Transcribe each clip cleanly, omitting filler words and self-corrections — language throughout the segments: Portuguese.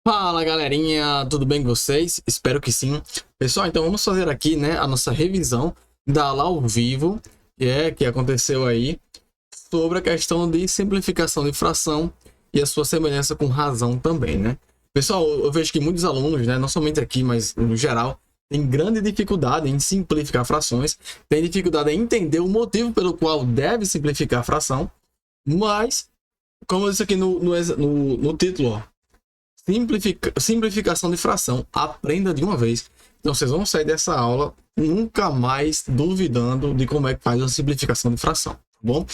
Fala galerinha, tudo bem com vocês? Espero que sim. Pessoal, então vamos fazer aqui, né, a nossa revisão da aula ao vivo que aconteceu aí sobre a questão de simplificação de fração e a sua semelhança com razão também, né? Pessoal, eu vejo que muitos alunos, né, não somente aqui, mas no geral, têm grande dificuldade em simplificar frações, têm dificuldade em entender o motivo pelo qual deve simplificar a fração, mas, como eu disse aqui no título, ó, simplificação de fração, aprenda de uma vez. Então vocês vão sair dessa aula nunca mais duvidando de como é que faz a simplificação de fração, tá bom?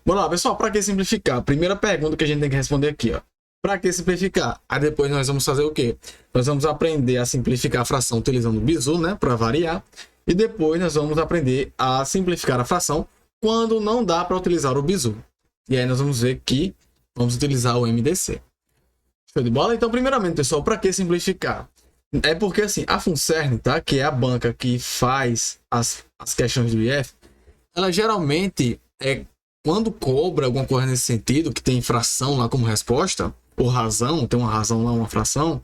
Bora lá, pessoal, para que simplificar? Primeira pergunta que a gente tem que responder aqui, ó. Para que simplificar? Aí depois nós vamos fazer o quê? Nós vamos aprender a simplificar a fração utilizando o bizu, né, para variar. E depois nós vamos aprender a simplificar a fração quando não dá para utilizar o bizu. E aí nós vamos ver que vamos utilizar o MDC. Show de bola? Então, primeiramente, pessoal, para que simplificar? É porque, assim, a FUNCERN, tá? Que é a banca que faz as questões do IF, ela geralmente, quando cobra alguma coisa nesse sentido, que tem fração lá como resposta, ou razão, tem uma razão lá, uma fração,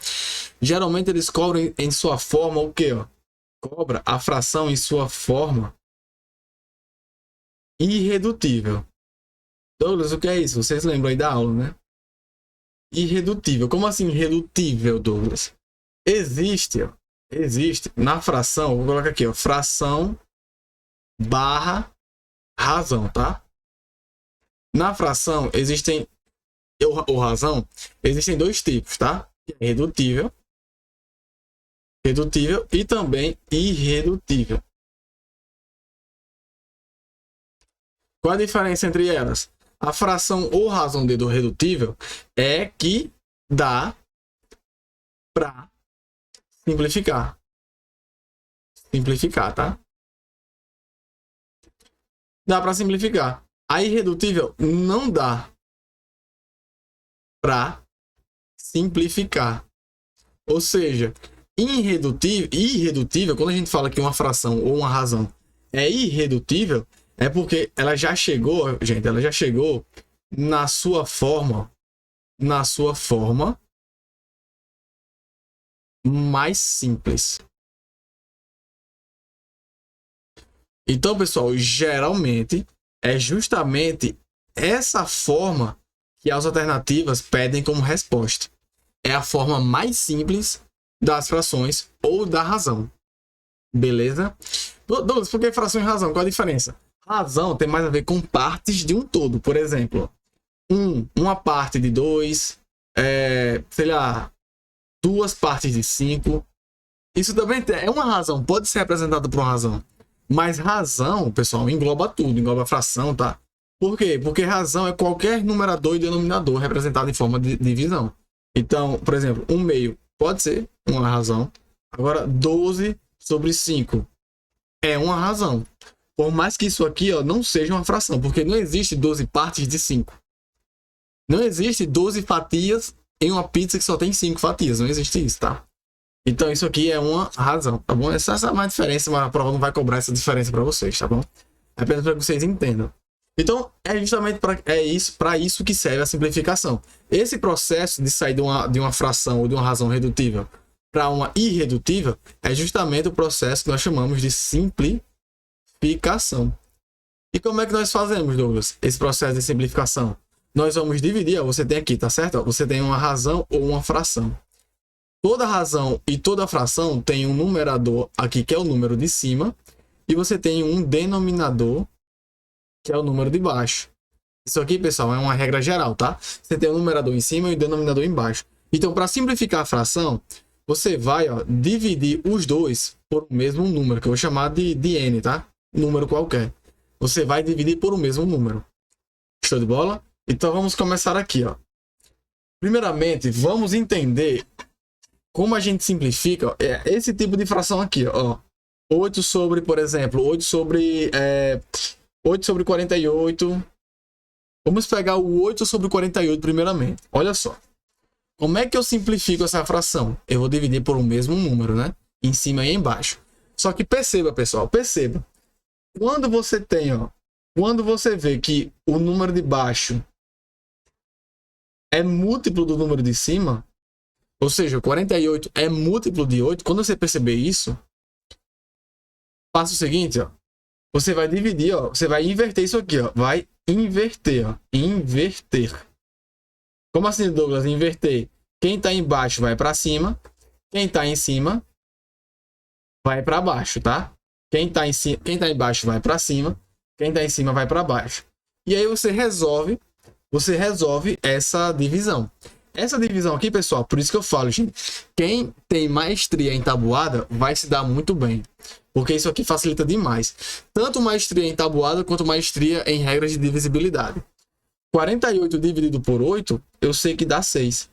geralmente eles cobram em sua forma o quê? Ó? Cobra a fração em sua forma irredutível. Douglas, o que é isso? Vocês lembram aí da aula, né? Irredutível. Como assim irredutível, Douglas? Existe na fração, vou colocar aqui, ó, fração barra razão, tá? Na fração existem, ou razão, existem dois tipos, tá? Redutível e também irredutível. Qual a diferença entre elas? A fração ou razão do redutível é que dá para simplificar. Simplificar, tá? Dá para simplificar. A irredutível não dá para simplificar. Ou seja, irredutível, quando a gente fala que uma fração ou uma razão é irredutível, é porque ela já chegou, gente, ela já chegou na sua forma mais simples. Então, pessoal, geralmente é justamente essa forma que as alternativas pedem como resposta. É a forma mais simples das frações ou da razão. Beleza? Douglas, por que fração e razão? Qual a diferença? Razão tem mais a ver com partes de um todo. Por exemplo, uma parte de 2, sei lá, 2 partes de 5. Isso também é uma razão, pode ser representado por uma razão. Mas razão, pessoal, engloba tudo, engloba fração, tá? Por quê? Porque razão é qualquer numerador e denominador representado em forma de divisão. Então, por exemplo, 1/2 pode ser uma razão. Agora, 12 sobre 5 é uma razão. Por mais que isso aqui, ó, não seja uma fração, porque não existe 12 partes de 5. Não existe 12 fatias em uma pizza que só tem 5 fatias. Não existe isso, tá? Então isso aqui é uma razão, tá bom? Essa é uma diferença, mas a prova não vai cobrar essa diferença para vocês, tá bom? É apenas para que vocês entendam. Então, é justamente para isso que serve a simplificação. Esse processo de sair de uma fração ou de uma razão redutível para uma irredutível é justamente o processo que nós chamamos de simplificação. E como é que nós fazemos, Douglas, esse processo de simplificação? Nós vamos dividir, ó, você tem aqui, tá certo? Ó, você tem uma razão ou uma fração. Toda razão e toda fração tem um numerador aqui, que é o número de cima, e você tem um denominador, que é o número de baixo. Isso aqui, pessoal, é uma regra geral, tá? Você tem o numerador em cima e o denominador embaixo. Então, para simplificar a fração, você vai, ó, dividir os dois por o mesmo número, que eu vou chamar de n, tá? Número qualquer. Você vai dividir por o mesmo número. Show de bola? Então, vamos começar aqui, ó. Primeiramente, vamos entender como a gente simplifica, ó, esse tipo de fração aqui, ó. 8 sobre, por exemplo, 8 sobre 48. Vamos pegar o 8 sobre 48 primeiramente. Olha só. Como é que eu simplifico essa fração? Eu vou dividir por um mesmo número, né? Em cima e embaixo. Só que perceba, pessoal, perceba. Quando você tem, ó, quando você vê que o número de baixo é múltiplo do número de cima, Ou seja, 48 é múltiplo de 8. Quando você perceber isso, faça o seguinte, ó. Você vai dividir, ó. Você vai inverter isso aqui, ó. Vai inverter, ó. Inverter. Como assim, Douglas? Inverter. Quem está embaixo vai para cima. Quem está em cima vai para baixo, tá? Quem está embaixo vai para cima. Quem está em cima vai para baixo. E aí você resolve essa divisão. Essa divisão aqui, pessoal, por isso que eu falo, gente, quem tem maestria em tabuada vai se dar muito bem, porque isso aqui facilita demais. Tanto maestria em tabuada quanto maestria em regras de divisibilidade. 48 dividido por 8, eu sei que dá 6,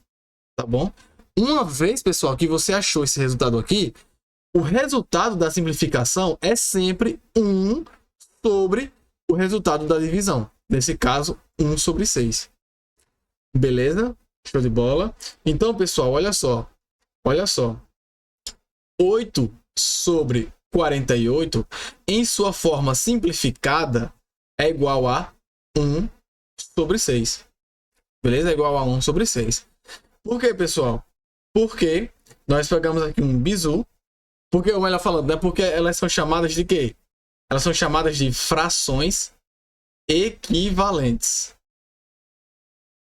tá bom? Uma vez, pessoal, que você achou esse resultado aqui, o resultado da simplificação é sempre 1 sobre o resultado da divisão. Nesse caso, 1 sobre 6. Beleza? Show de bola. Então, pessoal, olha só. Olha só. 8 sobre 48, em sua forma simplificada, é igual a 1 sobre 6. Beleza? É igual a 1 sobre 6. Por quê, pessoal? Porque nós pegamos aqui um bizu. Porque, ou melhor falando, né? Porque elas são chamadas de quê? Elas são chamadas de frações equivalentes.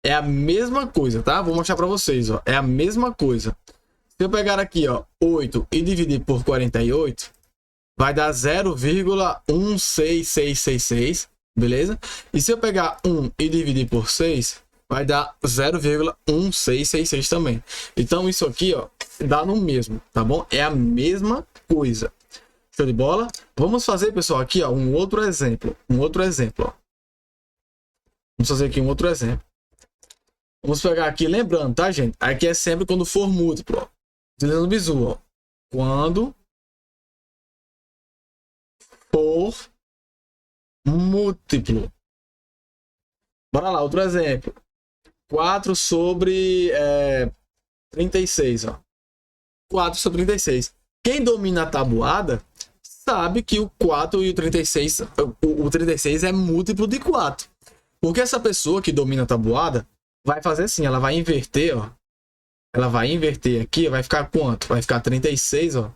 É a mesma coisa, tá? Vou mostrar para vocês, ó. É a mesma coisa. Se eu pegar aqui, ó, 8 e dividir por 48, vai dar 0,16666, beleza? E se eu pegar 1 e dividir por 6, vai dar 0,1666 também. Então isso aqui, ó, dá no mesmo, tá bom? É a mesma coisa. Show de bola? Vamos fazer, pessoal, aqui, ó, um outro exemplo. Ó. Vamos fazer aqui um outro exemplo. Vamos pegar aqui, lembrando, tá, gente? Aqui é sempre quando for múltiplo, ó. Utilizando o bizu, ó. Quando for múltiplo. Bora lá, outro exemplo. 4 sobre 36, ó. 4 sobre 36. Quem domina a tabuada sabe que o 4 e o 36, o 36 é múltiplo de 4. Porque essa pessoa que domina a tabuada vai fazer assim, ela vai inverter, ó. Ela vai inverter aqui, vai ficar quanto? Vai ficar 36, ó,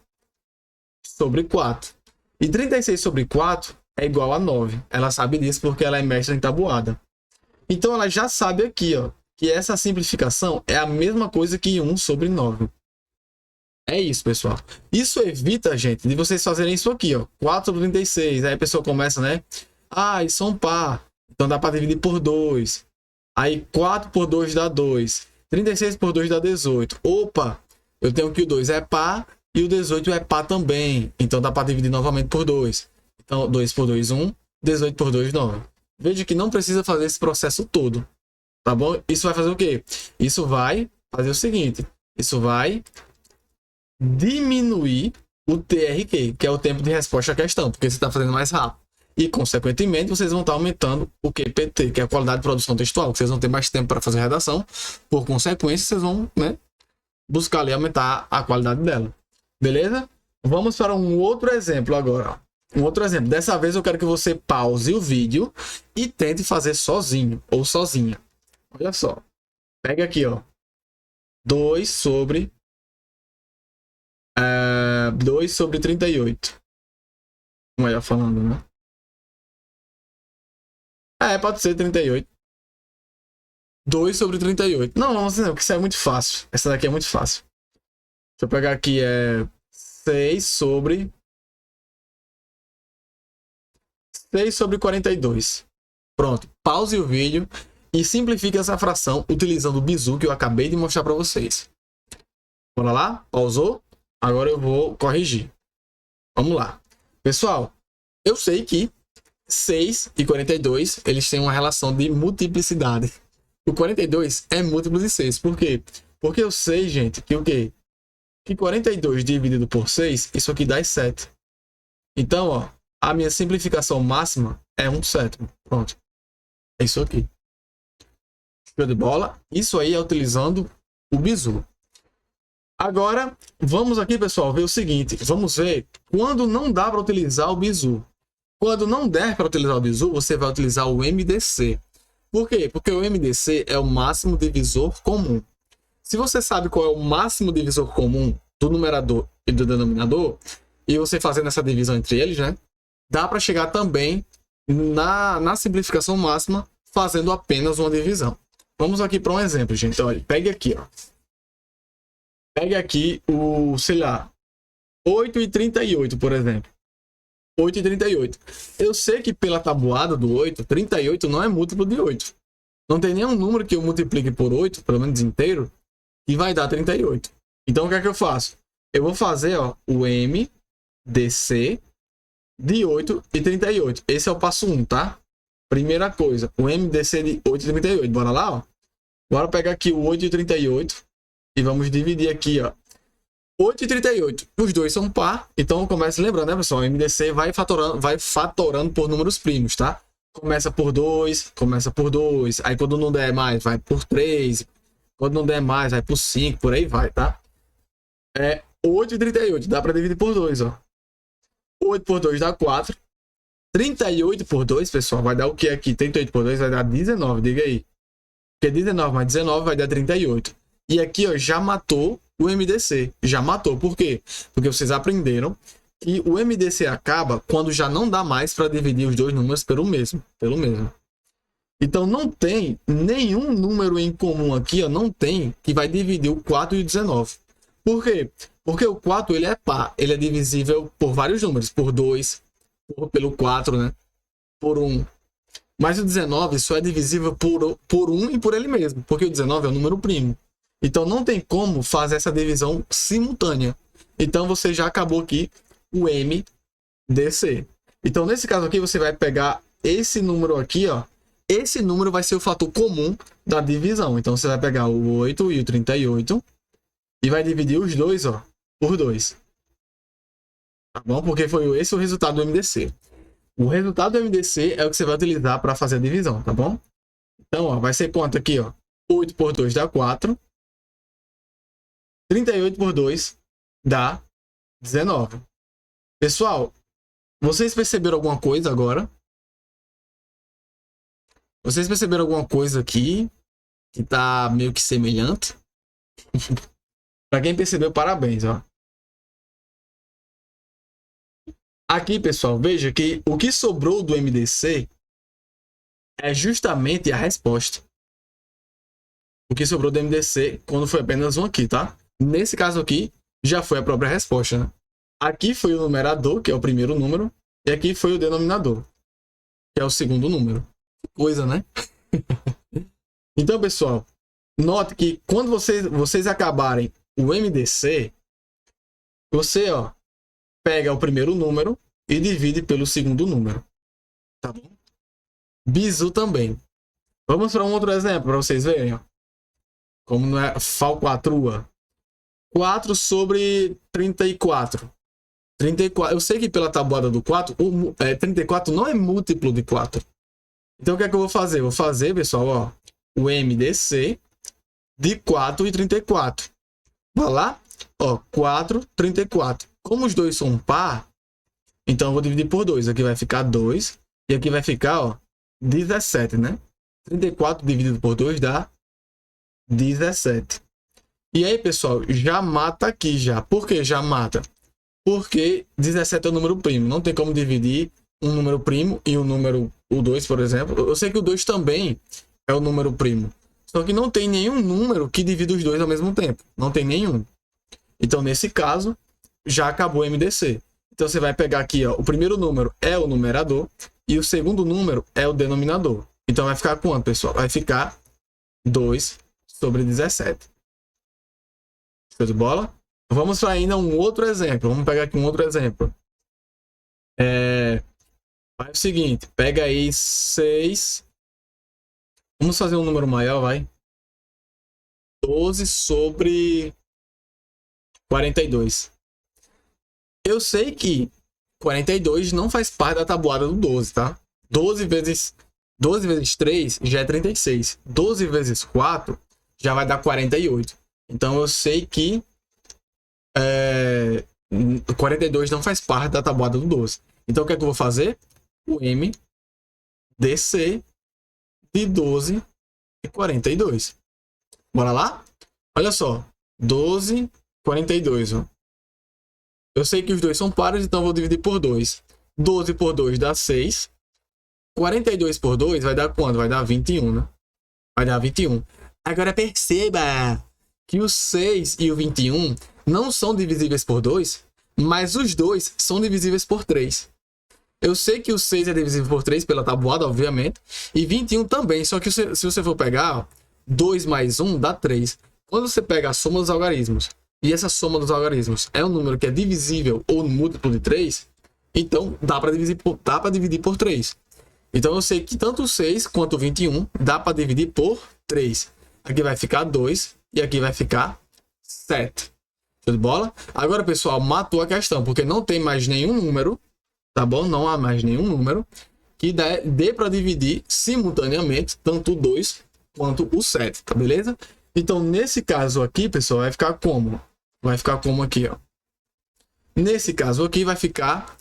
sobre 4. E 36 sobre 4 é igual a 9. Ela sabe disso porque ela é mestra em tabuada. Então ela já sabe aqui, ó, que essa simplificação é a mesma coisa que 1 sobre 9. É isso, pessoal. Isso evita, gente, de vocês fazerem isso aqui, ó. 4 sobre 36. Aí a pessoa começa, né? Ah, isso é um par. Então dá para dividir por 2. Aí 4 por 2 dá 2. 36 por 2 dá 18. Opa, eu tenho que o 2 é par e o 18 é par também. Então dá para dividir novamente por 2. Então 2 por 2, 1. 18 por 2, 9. Veja que não precisa fazer esse processo todo. Tá bom? Isso vai fazer o quê? Isso vai fazer o seguinte. Isso vai diminuir o TRQ, que é o tempo de resposta à questão, porque você está fazendo mais rápido. E, consequentemente, vocês vão estar aumentando o QPT, que é a qualidade de produção textual, que vocês vão ter mais tempo para fazer a redação. Por consequência, vocês vão, né, buscar ali aumentar a qualidade dela. Beleza? Vamos para um outro exemplo agora. Um outro exemplo. Dessa vez eu quero que você pause o vídeo e tente fazer sozinho ou sozinha. Olha só. Pega aqui, ó. 2 sobre 38. Melhor falando, né? Pode ser 38. 2 sobre 38. Não, assim, não, porque isso é muito fácil. Essa daqui é muito fácil. Deixa eu pegar aqui, 6 sobre 42. Pronto. Pause o vídeo e simplifique essa fração utilizando o bizu que eu acabei de mostrar para vocês. Bora lá? Pausou? Agora eu vou corrigir. Vamos lá. Pessoal, eu sei que 6 e 42, eles têm uma relação de multiplicidade. O 42 é múltiplo de 6. Por quê? Porque eu sei, gente, que o quê? Que 42 dividido por 6, isso aqui dá 7. Então, ó, a minha simplificação máxima é 1/7. Pronto. É isso aqui. Show de bola? Isso aí é utilizando o bizu. Agora, vamos aqui, pessoal, ver o seguinte. Vamos ver quando não dá para utilizar o bizu. Quando não der para utilizar o bizu, você vai utilizar o MDC. Por quê? Porque o MDC é o máximo divisor comum. Se você sabe qual é o máximo divisor comum do numerador e do denominador, e você fazendo essa divisão entre eles, né? Dá para chegar também na simplificação máxima fazendo apenas uma divisão. Vamos aqui para um exemplo, gente. Olha, pegue aqui, ó. Pegue aqui o, sei lá, 8 e 38, por exemplo. 8 e 38. Eu sei que pela tabuada do 8, 38 não é múltiplo de 8. Não tem nenhum número que eu multiplique por 8, pelo menos inteiro, e vai dar 38. Então, o que é que eu faço? Eu vou fazer, ó, o MDC de 8 e 38. Esse é o passo 1, tá? Primeira coisa, o MDC de 8 e 38. Bora lá, ó. Bora pegar aqui o 8 e 38 e vamos dividir aqui, ó. 8 e 38. Os dois são par, então comece lembrando, né, pessoal? O MDC vai fatorando por números primos, tá? Começa por 2, começa por 2. Aí quando não der mais, vai por 3. Quando não der mais, vai por 5, por aí vai, tá? 8 e 38, dá para dividir por 2, ó. 8 por 2 dá 4. 38 por 2, pessoal, vai dar o que aqui? 38 por 2 vai dar 19, diga aí. Porque 19 mais 19 vai dar 38. E aqui, ó, já matou o MDC. Já matou. Por quê? Porque vocês aprenderam que o MDC acaba quando já não dá mais para dividir os dois números pelo mesmo. Então, não tem nenhum número em comum aqui, ó, não tem que vai dividir o 4 e o 19. Por quê? Porque o 4 ele é par, ele é divisível por vários números, por 2, pelo 4, né? Por 1. Mas o 19 só é divisível por 1 e por ele mesmo, porque o 19 é um número primo. Então não tem como fazer essa divisão simultânea. Então você já acabou aqui o MDC. Então nesse caso aqui você vai pegar esse número aqui, ó. Esse número vai ser o fator comum da divisão. Então você vai pegar o 8 e o 38 e vai dividir os dois, ó, por 2. Tá bom? Porque foi esse o resultado do MDC. O resultado do MDC é o que você vai utilizar para fazer a divisão, tá bom? Então, ó, vai ser quanto aqui, ó? 8 por 2 dá 4. 38 por 2 dá 19. Pessoal, vocês perceberam alguma coisa agora? Vocês perceberam alguma coisa aqui que tá meio que semelhante? Para quem percebeu, parabéns, ó. Aqui, pessoal, veja que o que sobrou do MDC é justamente a resposta. O que sobrou do MDC quando foi apenas um aqui, tá? Nesse caso aqui, já foi a própria resposta, né? Aqui foi o numerador, que é o primeiro número, e aqui foi o denominador, que é o segundo número. Que coisa, né? Então, pessoal, note que quando vocês acabarem o MDC, você, ó, pega o primeiro número e divide pelo segundo número. Tá bom? Bizu também. Vamos para um outro exemplo para vocês verem, ó. Como não é falcatrua. 4 sobre 34. 34. Eu sei que pela tabuada do 4, 34 não é múltiplo de 4. Então o que é que eu vou fazer? Eu vou fazer, pessoal, ó, o MDC de 4 e 34. Vai lá, ó, 4, 34. Como os dois são par, então eu vou dividir por 2. Aqui vai ficar 2 e aqui vai ficar, ó, 17, né? 34 dividido por 2 dá 17. E aí, pessoal, já mata aqui já. Por que já mata? Porque 17 é um número primo. Não tem como dividir um número primo e o 2, por exemplo. Eu sei que o 2 também é um número primo. Só que não tem nenhum número que divida os dois ao mesmo tempo. Não tem nenhum. Então, nesse caso, já acabou o MDC. Então, você vai pegar aqui, ó, o primeiro número é o numerador e o segundo número é o denominador. Então, vai ficar quanto, pessoal? Vai ficar 2 sobre 17. Show de bola? Vamos para ainda um outro exemplo. Vamos pegar aqui um outro exemplo. Faz o seguinte, pega aí 6. Vamos fazer um número maior, vai. 12 sobre 42. Eu sei que 42 não faz parte da tabuada do 12, tá? 12 vezes 3 já é 36. 12 vezes 4 já vai dar 48. Então eu sei que 42 não faz parte da tabuada do 12. Então o que é que eu vou fazer? O MDC de 12 e 42. Bora lá? Olha só, 12, 42, ó. Eu sei que os dois são pares, então eu vou dividir por 2. 12 por 2 dá 6. 42 por 2 vai dar quanto? Vai dar 21, né? Vai dar 21. Agora perceba que o 6 e o 21 não são divisíveis por 2, mas os dois são divisíveis por 3. Eu sei que o 6 é divisível por 3 pela tabuada, obviamente, e 21 também, só que se você for pegar, ó, 2 mais 1 dá 3. Quando você pega a soma dos algarismos, e essa soma dos algarismos é um número que é divisível ou múltiplo de 3, então dá para dividir por 3. Então eu sei que tanto o 6 quanto o 21 dá para dividir por 3. Aqui vai ficar 2 e aqui vai ficar 7. Show de bola? Agora, pessoal, matou a questão, porque não tem mais nenhum número, tá bom? Não há mais nenhum número que dê para dividir simultaneamente tanto o 2 quanto o 7, tá beleza? Então, nesse caso aqui, pessoal, vai ficar como? Vai ficar como aqui, ó. Nesse caso aqui vai ficar...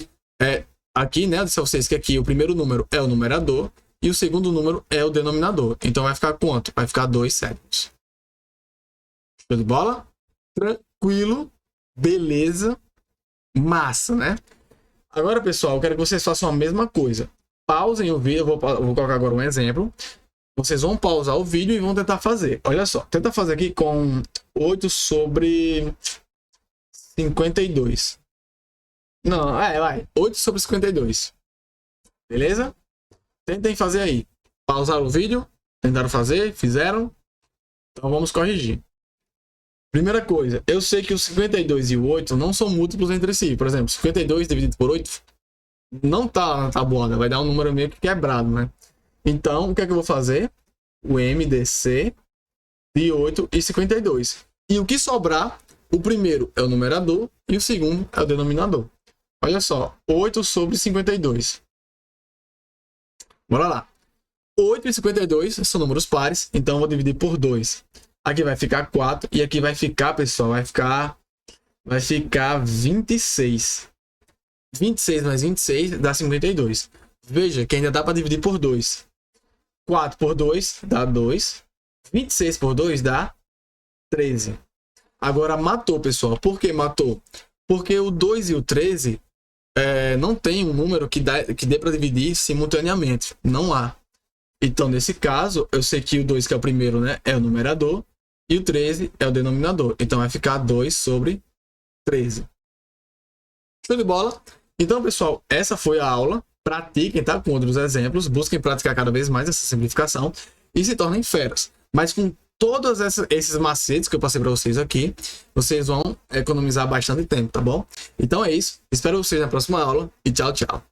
aqui, né, eu disse a vocês que aqui o primeiro número é o numerador e o segundo número é o denominador. Então vai ficar quanto? Vai ficar 2 sétimos. Show de bola? Tranquilo, beleza, massa, né? Agora, pessoal, eu quero que vocês façam a mesma coisa. Pausem o vídeo, eu vou colocar agora um exemplo. Vocês vão pausar o vídeo e vão tentar fazer. Olha só, tenta fazer aqui com 8 sobre 52. Não, vai. 8 sobre 52. Beleza? Tentem fazer aí. Pausaram o vídeo, tentaram fazer, fizeram. Então vamos corrigir. Primeira coisa, eu sei que o 52 e o 8 não são múltiplos entre si. Por exemplo, 52 dividido por 8 não tá na tabuada, vai dar um número meio que quebrado, né? Então, o que é que eu vou fazer? O MDC de 8 e 52. E o que sobrar, o primeiro é o numerador e o segundo é o denominador. Olha só, 8 sobre 52. Bora lá. 8 e 52 são números pares, então eu vou dividir por 2. Aqui vai ficar 4 e aqui vai ficar, pessoal, vai ficar 26. 26 mais 26 dá 52. Veja que ainda dá para dividir por 2. 4 por 2 dá 2. 26 por 2 dá 13. Agora matou, pessoal. Por que matou? Porque o 2 e o 13 não tem um número que dê para dividir simultaneamente. Não há. Então, nesse caso, eu sei que o 2, que é o primeiro, né, é o numerador, e o 13 é o denominador. Então, vai ficar 2 sobre 13. Show de bola? Então, pessoal, essa foi a aula. Pratiquem, tá? Com outros exemplos. Busquem praticar cada vez mais essa simplificação e se tornem feras. Mas com todos esses macetes que eu passei para vocês aqui, vocês vão economizar bastante tempo, tá bom? Então é isso. Espero vocês na próxima aula e tchau, tchau.